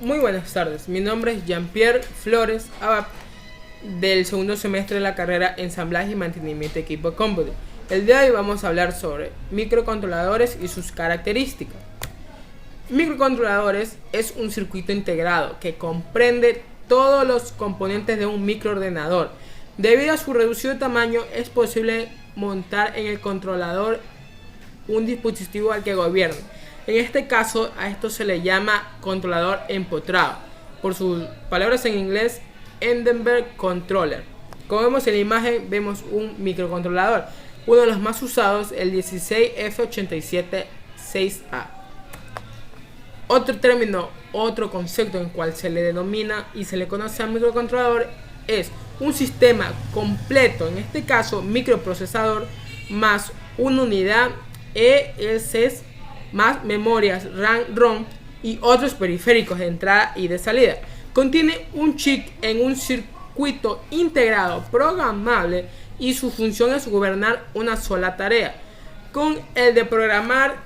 Muy buenas tardes, mi nombre es Jean-Pierre Flores Abad del segundo semestre de la carrera Ensamblaje y Mantenimiento de Equipo de Cómputo. El día de hoy vamos a hablar sobre microcontroladores y sus características. Microcontroladores es un circuito integrado que comprende todos los componentes de un microordenador. Debido a su reducido tamaño es posible montar en el controlador un dispositivo al que gobierne. En este caso, a esto se le llama controlador empotrado, por sus palabras en inglés, Endenberg Controller. Como vemos en la imagen, vemos un microcontrolador, uno de los más usados, el 16F876A. Otro concepto en el cual se le denomina y se le conoce al microcontrolador es un sistema completo, en este caso microprocesador, más una unidad ESS, más memorias RAM, ROM y otros periféricos de entrada y de salida. Contiene un chip en un circuito integrado programable y su función es gobernar una sola tarea, con el de programar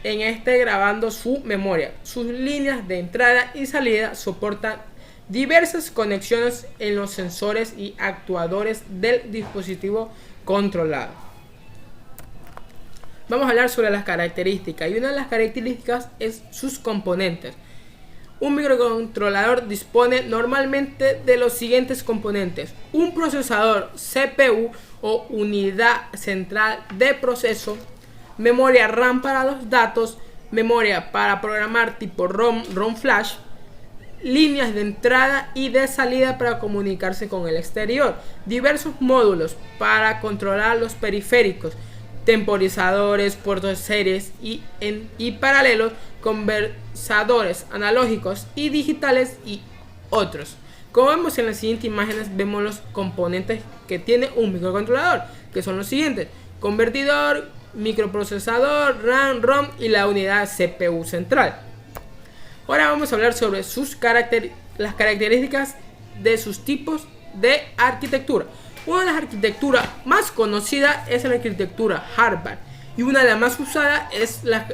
en este grabando su memoria. Sus líneas de entrada y salida soportan diversas conexiones en los sensores y actuadores del dispositivo controlado. Vamos a hablar sobre las características, y una de las características es sus componentes. Un microcontrolador dispone normalmente de los siguientes componentes: un procesador CPU o unidad central de proceso, memoria RAM para los datos, memoria para programar tipo ROM, ROM flash, líneas de entrada y de salida para comunicarse con el exterior, diversos módulos para controlar los periféricos, temporizadores, puertos de series y paralelos, conversadores analógicos y digitales y otros. Como vemos en las siguientes imágenes, vemos los componentes que tiene un microcontrolador, que son los siguientes: convertidor, microprocesador, RAM, ROM y la unidad CPU central. Ahora vamos a hablar sobre las características de sus tipos de arquitectura. Una de las arquitecturas más conocidas es la arquitectura Harvard, y una de las más usadas es la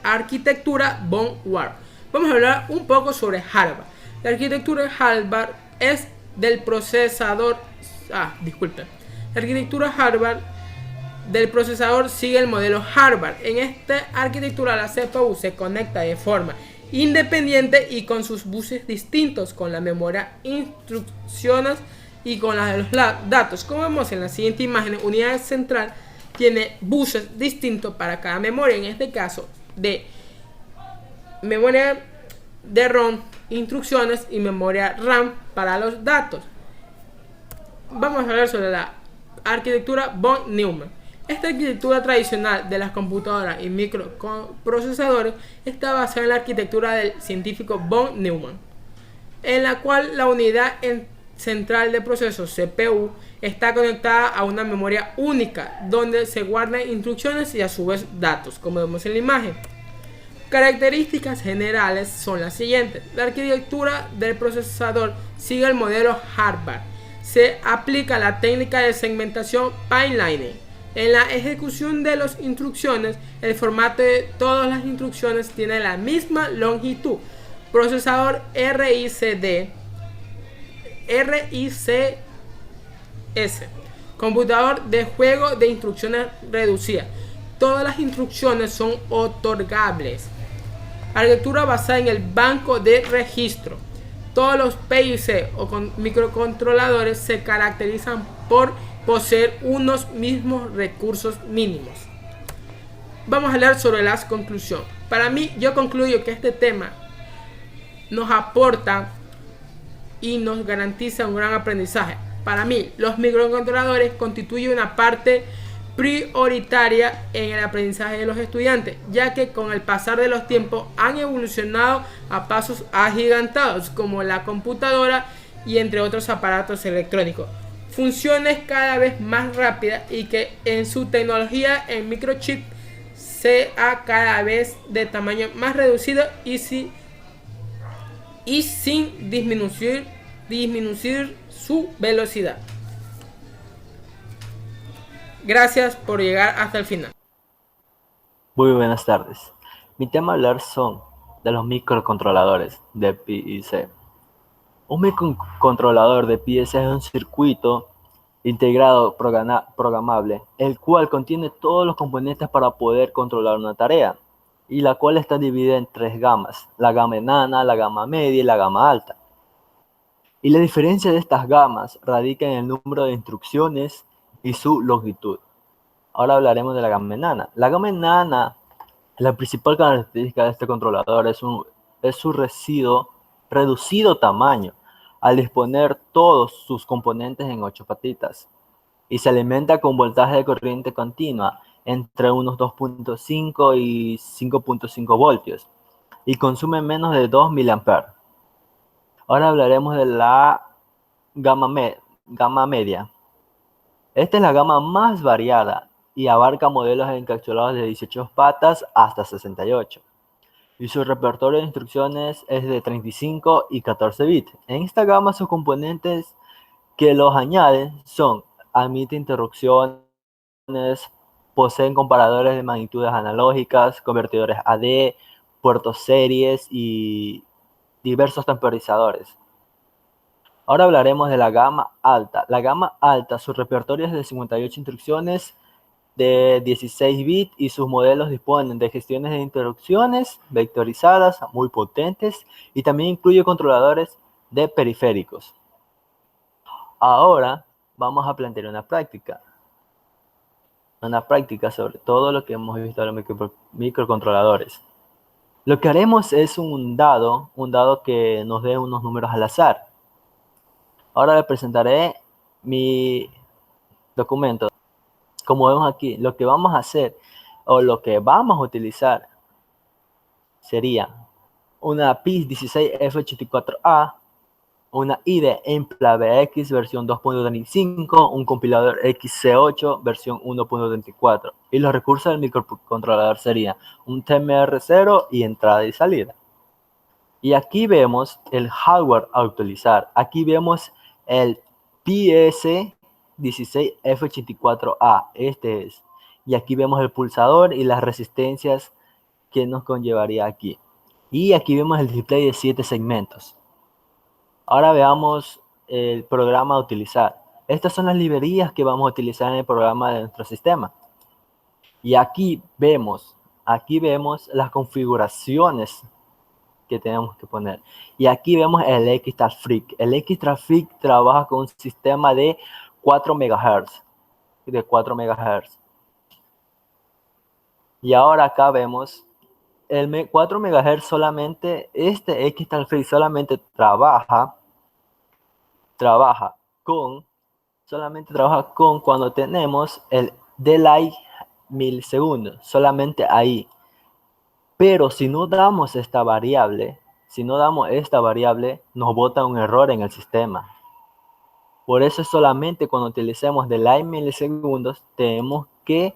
arquitectura Von Neumann. Vamos a hablar un poco sobre Harvard. La arquitectura Harvard es del procesador. La arquitectura Harvard del procesador sigue el modelo Harvard. En esta arquitectura la CPU se conecta de forma independiente y con sus buses distintos, con la memoria, instrucciones y con las de los datos. Como vemos en la siguiente imagen, unidad central tiene buses distintos para cada memoria, en este caso de memoria de ROM, instrucciones, y memoria RAM para los datos. Vamos a hablar sobre la arquitectura Von Neumann. Esta arquitectura tradicional de las computadoras y microprocesadores está basada en la arquitectura del científico Von Neumann, en la cual la unidad central de proceso CPU está conectada a una memoria única donde se guardan instrucciones y a su vez datos, como vemos en la imagen. Características generales son las siguientes: la arquitectura del procesador sigue el modelo Harvard. Se aplica la técnica de segmentación pipelining. En la ejecución de las instrucciones, el formato de todas las instrucciones tiene la misma longitud. Procesador RISC, computador de juego de instrucciones reducidas. Todas las instrucciones son otorgables. Arquitectura basada en el banco de registro. Todos los PIC o microcontroladores se caracterizan por poseer unos mismos recursos mínimos. Vamos a hablar sobre las conclusiones. Para mí, yo concluyo que este tema nos aporta y nos garantiza un gran aprendizaje. Para mí, los microcontroladores constituyen una parte prioritaria en el aprendizaje de los estudiantes, ya que con el pasar de los tiempos han evolucionado a pasos agigantados, como la computadora y entre otros aparatos electrónicos. Funciones cada vez más rápidas y que en su tecnología en microchip sea cada vez de tamaño más reducido y sin disminuir su velocidad. Gracias por llegar hasta el final. Muy buenas tardes. Mi tema a hablar son de los microcontroladores de PIC. Un microcontrolador de PIC es un circuito integrado programable, el cual contiene todos los componentes para poder controlar una tarea, y la cual está dividida en tres gamas: la gama enana, la gama media y la gama alta. Y la diferencia de estas gamas radica en el número de instrucciones y su longitud. Ahora hablaremos de la gama enana. La gama enana, la principal característica de este controlador es su reducido tamaño, al disponer todos sus componentes en 8 patitas, y se alimenta con voltaje de corriente continua entre unos 2.5 y 5.5 voltios y consume menos de 2 miliamperes. Ahora hablaremos de la gama media. Esta es la gama más variada y abarca modelos encapsulados de 18 patas hasta 68. Y su repertorio de instrucciones es de 35 y 14 bits. En esta gama sus componentes que los añaden son: admite interrupciones, poseen comparadores de magnitudes analógicas, convertidores AD, puertos series y diversos temporizadores. Ahora hablaremos de la gama alta. La gama alta, su repertorio es de 58 instrucciones de 16 bits y sus modelos disponen de gestiones de interrupciones vectorizadas muy potentes, y también incluye controladores de periféricos. Ahora vamos a plantear una práctica sobre todo lo que hemos visto de los microcontroladores. Lo que haremos es un dado que nos dé unos números al azar. Ahora le presentaré mi documento. Como vemos aquí, lo que vamos a hacer o lo que vamos a utilizar sería una PIC 16F84A, una IDE Impla BX versión 2.35, un compilador XC8 versión 1.34, y los recursos del microcontrolador serían un TMR0 y entrada y salida. Y aquí vemos el hardware a utilizar. Aquí vemos el PS16F84A, este es. Y aquí vemos el pulsador y las resistencias que nos conllevaría aquí. Y aquí vemos el display de 7 segmentos. Ahora veamos el programa a utilizar. Estas son las librerías que vamos a utilizar en el programa de nuestro sistema. Y aquí vemos las configuraciones que tenemos que poner. Y aquí vemos el Xtrafreak. El Xtrafreak trabaja con un sistema de 4 MHz. Y ahora acá vemos el 4 MHz solamente. Este Xtrafreak solamente trabaja con cuando tenemos el delay milisegundos, solamente ahí. Pero si no damos esta variable, nos bota un error en el sistema. Por eso solamente cuando utilicemos delay milisegundos tenemos que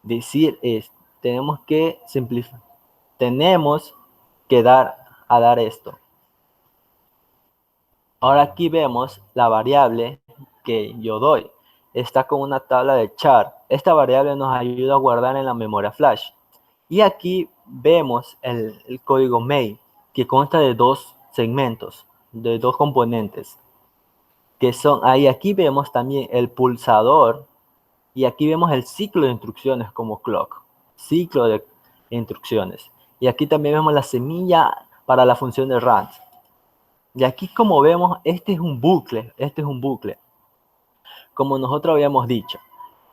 decir tenemos que simplificar, tenemos que dar esto. Ahora aquí vemos la variable que yo doy. Está con una tabla de char. Esta variable nos ayuda a guardar en la memoria flash. Y aquí vemos el código main, que consta de 2 segmentos, de 2 componentes, que son ahí. Aquí vemos también el pulsador, y aquí vemos el ciclo de instrucciones como clock, ciclo de instrucciones. Y aquí también vemos la semilla para la función de run. Y aquí, como vemos, este es un bucle. Como nosotros habíamos dicho,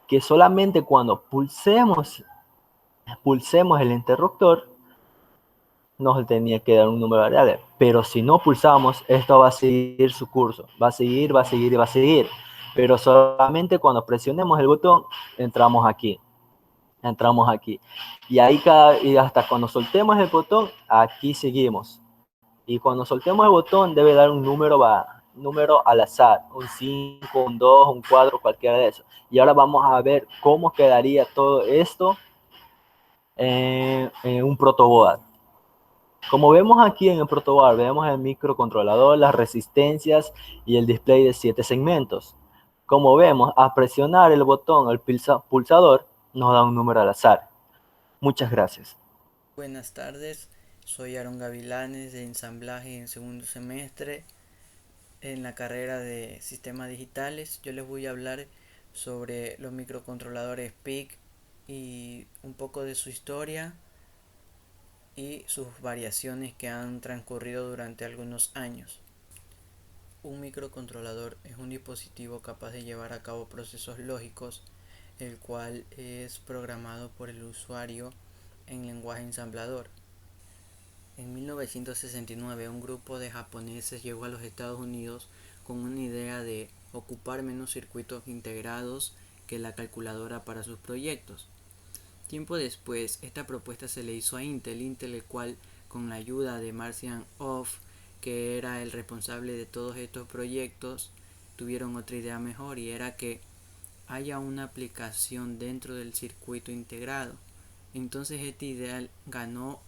que solamente cuando pulsemos el interruptor, nos tenía que dar un número variable. Pero si no pulsamos, esto va a seguir su curso. Va a seguir. Pero solamente cuando presionemos el botón, entramos aquí. Y ahí y hasta cuando soltemos el botón, aquí seguimos. Y cuando soltemos el botón, debe dar un número al azar. Un 5, un 2, un 4, cualquiera de esos. Y ahora vamos a ver cómo quedaría todo esto en un protoboard. Como vemos aquí en el protoboard, vemos el microcontrolador, las resistencias y el display de 7 segmentos. Como vemos, al presionar el botón, el pulsador, nos da un número al azar. Muchas gracias. Buenas tardes. Soy Aaron Gavilanes de ensamblaje en segundo semestre en la carrera de sistemas digitales. Yo les voy a hablar sobre los microcontroladores PIC y un poco de su historia y sus variaciones que han transcurrido durante algunos años. Un microcontrolador es un dispositivo capaz de llevar a cabo procesos lógicos, el cual es programado por el usuario en lenguaje ensamblador. En 1969, un grupo de japoneses llegó a los Estados Unidos con una idea de ocupar menos circuitos integrados que la calculadora para sus proyectos. Tiempo después, esta propuesta se le hizo a Intel, el cual, con la ayuda de Marcian Off, que era el responsable de todos estos proyectos, tuvieron otra idea mejor, y era que haya una aplicación dentro del circuito integrado. Entonces esta idea ganó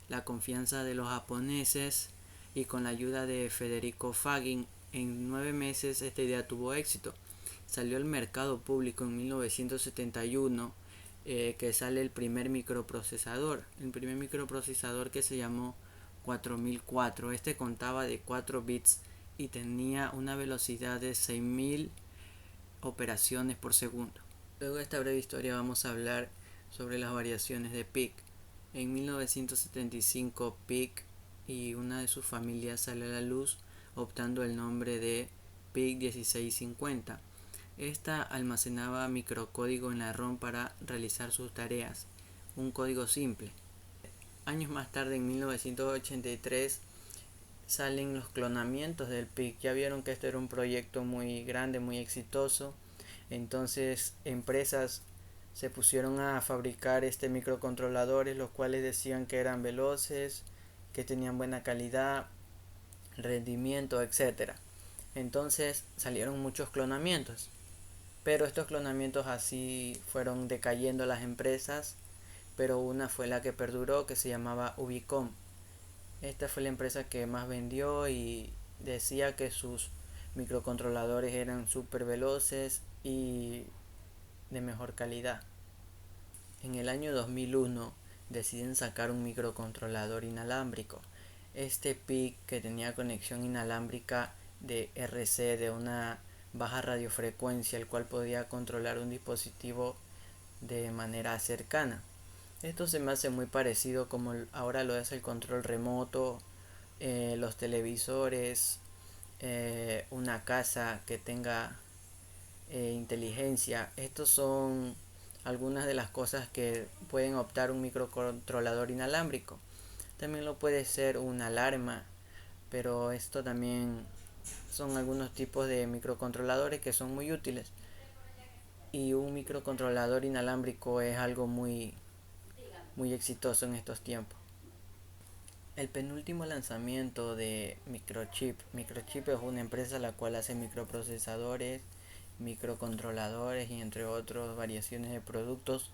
la confianza de los japoneses, y con la ayuda de Federico Fagin, en 9 meses esta idea tuvo éxito. Salió al mercado público en 1971, que sale el primer microprocesador que se llamó 4004. Este contaba de 4 bits y tenía una velocidad de 6000 operaciones por segundo. Luego de esta breve historia vamos a hablar sobre las variaciones de PIC. En 1975 PIC y una de sus familias sale a la luz, optando el nombre de PIC 1650. Esta almacenaba microcódigo en la ROM para realizar sus tareas, un código simple. Años más tarde, en 1983, salen los clonamientos del PIC. Ya vieron que esto era un proyecto muy grande, muy exitoso. Entonces empresas se pusieron a fabricar microcontroladores, los cuales decían que eran veloces, que tenían buena calidad, rendimiento, etc. Entonces salieron muchos clonamientos, pero estos clonamientos así fueron decayendo las empresas, pero una fue la que perduró, que se llamaba Ubicom. Esta fue la empresa que más vendió y decía que sus microcontroladores eran súper veloces y de mejor calidad. En el año 2001 deciden sacar un microcontrolador inalámbrico. Este PIC, que tenía conexión inalámbrica de RC de una baja radiofrecuencia, el cual podía controlar un dispositivo de manera cercana. Esto se me hace muy parecido como ahora lo es el control remoto, los televisores, una casa que tenga inteligencia. Estos son algunas de las cosas que pueden optar un microcontrolador inalámbrico. También lo puede ser una alarma, pero esto también son algunos tipos de microcontroladores que son muy útiles. Y un microcontrolador inalámbrico es algo muy exitoso en estos tiempos. El penúltimo lanzamiento de Microchip. Microchip es una empresa la cual hace microprocesadores, microcontroladores y entre otras variaciones de productos.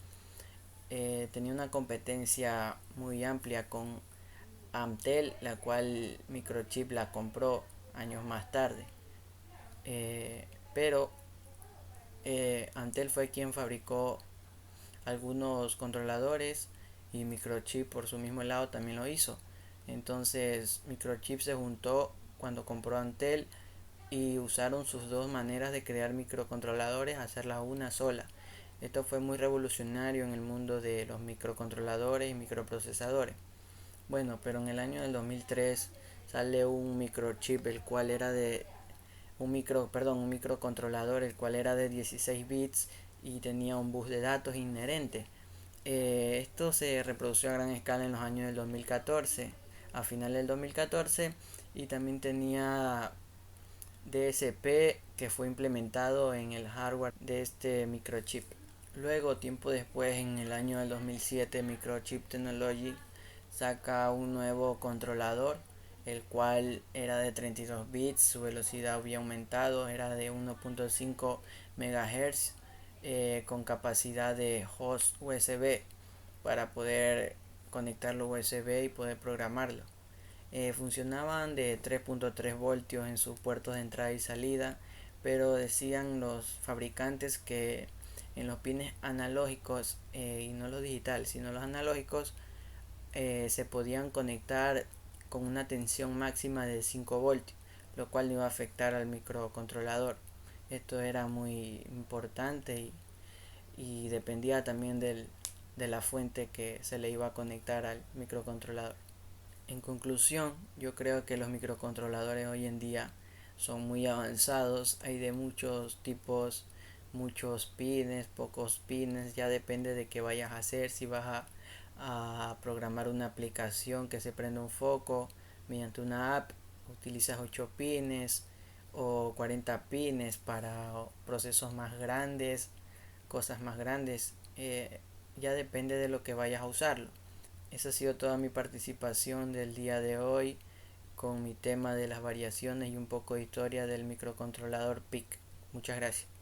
Tenía una competencia muy amplia con Amtel, la cual Microchip la compró años más tarde. Pero Amtel fue quien fabricó algunos controladores y Microchip por su mismo lado también lo hizo. Entonces Microchip se juntó cuando compró Amtel y usaron sus dos maneras de crear microcontroladores, hacerlas una sola. Esto fue muy revolucionario en el mundo de los microcontroladores y microprocesadores. Bueno, pero en el año del 2003 sale un microchip, el cual era de un microcontrolador, el cual era de 16 bits y tenía un bus de datos inherente. Esto se reprodució a gran escala en los años del 2014, a final del 2014, y también tenía DSP, que fue implementado en el hardware de este microchip. Luego, tiempo después, en el año del 2007, Microchip Technology saca un nuevo controlador, el cual era de 32 bits, su velocidad había aumentado, era de 1.5 MHz, con capacidad de host USB para poder conectarlo USB y poder programarlo. Funcionaban de 3.3 voltios en sus puertos de entrada y salida, pero decían los fabricantes que en los pines analógicos, y no los digitales sino los analógicos, se podían conectar con una tensión máxima de 5 voltios, lo cual no iba a afectar al microcontrolador. Esto era muy importante y dependía también de la fuente que se le iba a conectar al microcontrolador. En conclusión, yo creo que los microcontroladores hoy en día son muy avanzados, hay de muchos tipos, muchos pines, pocos pines, ya depende de qué vayas a hacer, si vas a programar una aplicación que se prenda un foco mediante una app, utilizas 8 pines o 40 pines para procesos más grandes, cosas más grandes, ya depende de lo que vayas a usarlo. Esa ha sido toda mi participación del día de hoy con mi tema de las variaciones y un poco de historia del microcontrolador PIC. Muchas gracias.